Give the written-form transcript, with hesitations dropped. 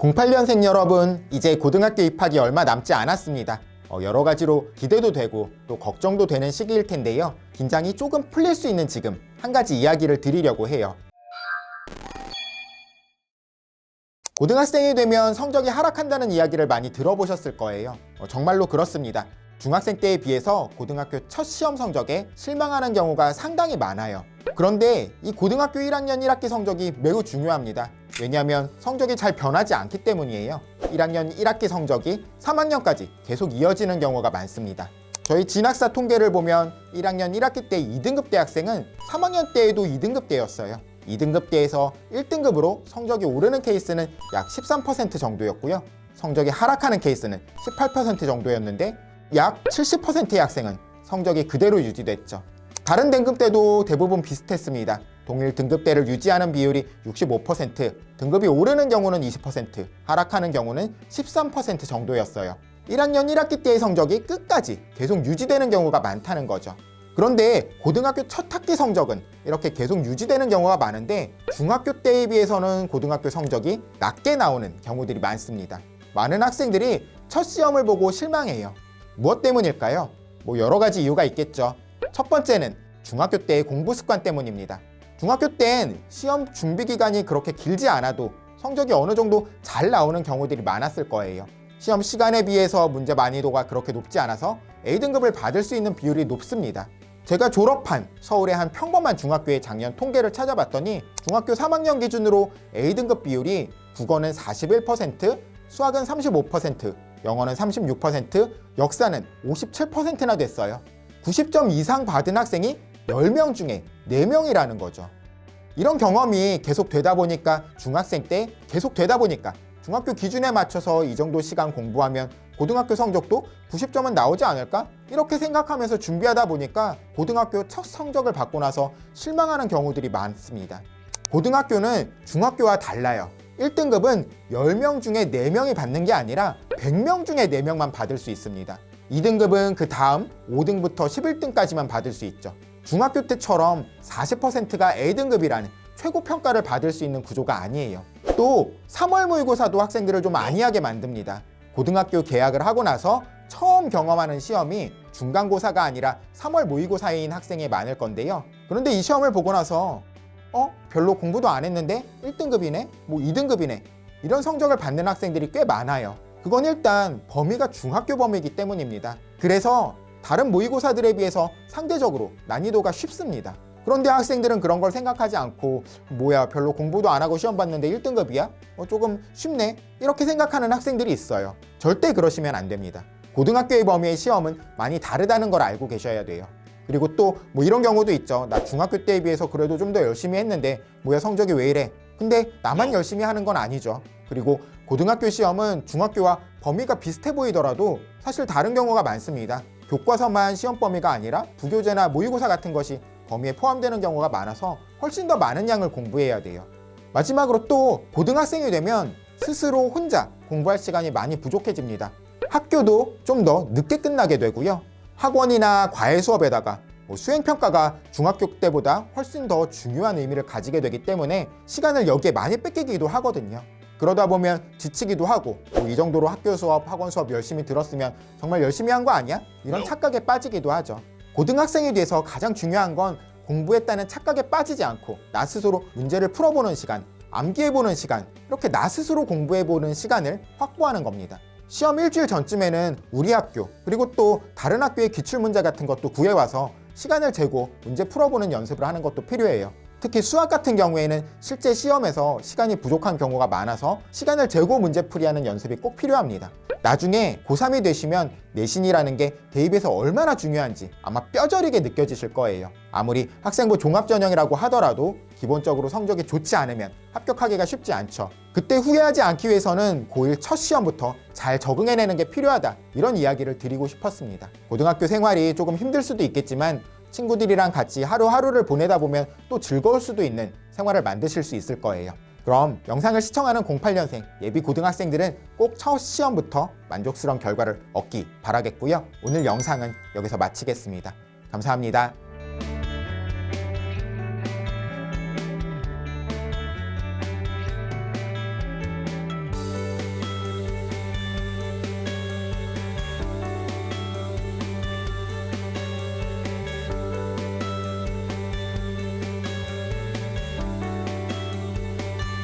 08년생 여러분, 이제 고등학교 입학이 얼마 남지 않았습니다. 여러 가지로 기대도 되고 또 걱정도 되는 시기일 텐데요. 긴장이 조금 풀릴 수 있는 지금 한 가지 이야기를 드리려고 해요. 고등학생이 되면 성적이 하락한다는 이야기를 많이 들어보셨을 거예요. 정말로 그렇습니다. 중학생 때에 비해서 고등학교 첫 시험 성적에 실망하는 경우가 상당히 많아요. 그런데 이 고등학교 1학년 1학기 성적이 매우 중요합니다. 왜냐하면 성적이 잘 변하지 않기 때문이에요. 1학년 1학기 성적이 3학년까지 계속 이어지는 경우가 많습니다. 저희 진학사 통계를 보면 1학년 1학기 때 2등급 대학생은 3학년 때에도 2등급 대였어요. 2등급 대에서 1등급으로 성적이 오르는 케이스는 약 13% 정도였고요. 성적이 하락하는 케이스는 18% 정도였는데 약 70%의 학생은 성적이 그대로 유지됐죠. 다른 등급대도 대부분 비슷했습니다. 동일 등급대를 유지하는 비율이 65%, 등급이 오르는 경우는 20%, 하락하는 경우는 13% 정도였어요. 1학년 1학기 때의 성적이 끝까지 계속 유지되는 경우가 많다는 거죠. 그런데 고등학교 첫 학기 성적은 이렇게 계속 유지되는 경우가 많은데 중학교 때에 비해서는 고등학교 성적이 낮게 나오는 경우들이 많습니다. 많은 학생들이 첫 시험을 보고 실망해요. 무엇 때문일까요? 여러 가지 이유가 있겠죠. 첫 번째는 중학교 때의 공부 습관 때문입니다. 중학교 땐 시험 준비 기간이 그렇게 길지 않아도 성적이 어느 정도 잘 나오는 경우들이 많았을 거예요. 시험 시간에 비해서 문제 난이도가 그렇게 높지 않아서 A등급을 받을 수 있는 비율이 높습니다. 제가 졸업한 서울의 한 평범한 중학교의 작년 통계를 찾아봤더니 중학교 3학년 기준으로 A등급 비율이 국어는 41%, 수학은 35%, 영어는 36%, 역사는 57%나 됐어요. 90점 이상 받은 학생이 10명 중에 4명이라는 거죠. 이런 경험이 계속 되다 보니까 중학생 때 계속 되다 보니까 중학교 기준에 맞춰서 이 정도 시간 공부하면 고등학교 성적도 90점은 나오지 않을까? 이렇게 생각하면서 준비하다 보니까 고등학교 첫 성적을 받고 나서 실망하는 경우들이 많습니다. 고등학교는 중학교와 달라요. 1등급은 10명 중에 4명이 받는 게 아니라 100명 중에 4명만 받을 수 있습니다. 2등급은 그 다음 5등부터 11등까지만 받을 수 있죠. 중학교 때처럼 40%가 A등급이라는 최고 평가를 받을 수 있는 구조가 아니에요. 또 3월 모의고사도 학생들을 좀 안이하게 만듭니다. 고등학교 개학을 하고 나서 처음 경험하는 시험이 중간고사가 아니라 3월 모의고사인 학생이 많을 건데요. 그런데 이 시험을 보고 나서 별로 공부도 안 했는데 1등급이네? 2등급이네? 이런 성적을 받는 학생들이 꽤 많아요. 그건 일단 범위가 중학교 범위이기 때문입니다. 그래서 다른 모의고사들에 비해서 상대적으로 난이도가 쉽습니다. 그런데 학생들은 그런 걸 생각하지 않고 별로 공부도 안 하고 시험 봤는데 1등급이야? 조금 쉽네? 이렇게 생각하는 학생들이 있어요. 절대 그러시면 안 됩니다. 고등학교의 범위의 시험은 많이 다르다는 걸 알고 계셔야 돼요. 그리고 또 이런 경우도 있죠. 나 중학교 때에 비해서 그래도 좀 더 열심히 했는데 성적이 왜 이래? 근데 나만 열심히 하는 건 아니죠. 그리고 고등학교 시험은 중학교와 범위가 비슷해 보이더라도 사실 다른 경우가 많습니다. 교과서만 시험 범위가 아니라 부교재나 모의고사 같은 것이 범위에 포함되는 경우가 많아서 훨씬 더 많은 양을 공부해야 돼요. 마지막으로 또 고등학생이 되면 스스로 혼자 공부할 시간이 많이 부족해집니다. 학교도 좀 더 늦게 끝나게 되고요. 학원이나 과외 수업에다가 수행평가가 중학교 때보다 훨씬 더 중요한 의미를 가지게 되기 때문에 시간을 여기에 많이 뺏기기도 하거든요. 그러다 보면 지치기도 하고 이 정도로 학교 수업, 학원 수업 열심히 들었으면 정말 열심히 한 거 아니야? 이런 착각에 빠지기도 하죠. 고등학생이 돼서 가장 중요한 건 공부했다는 착각에 빠지지 않고 나 스스로 문제를 풀어보는 시간, 암기해보는 시간, 이렇게 나 스스로 공부해보는 시간을 확보하는 겁니다. 시험 일주일 전쯤에는 우리 학교 그리고 또 다른 학교의 기출문제 같은 것도 구해와서 시간을 재고 문제 풀어보는 연습을 하는 것도 필요해요. 특히 수학 같은 경우에는 실제 시험에서 시간이 부족한 경우가 많아서 시간을 재고 문제풀이하는 연습이 꼭 필요합니다. 나중에 고3이 되시면 내신이라는 게 대입에서 얼마나 중요한지 아마 뼈저리게 느껴지실 거예요. 아무리 학생부 종합전형이라고 하더라도 기본적으로 성적이 좋지 않으면 합격하기가 쉽지 않죠. 그때 후회하지 않기 위해서는 고1 첫 시험부터 잘 적응해내는 게 필요하다, 이런 이야기를 드리고 싶었습니다. 고등학교 생활이 조금 힘들 수도 있겠지만 친구들이랑 같이 하루하루를 보내다 보면 또 즐거울 수도 있는 생활을 만드실 수 있을 거예요. 그럼 영상을 시청하는 08년생 예비 고등학생들은 꼭 첫 시험부터 만족스러운 결과를 얻기 바라겠고요. 오늘 영상은 여기서 마치겠습니다. 감사합니다.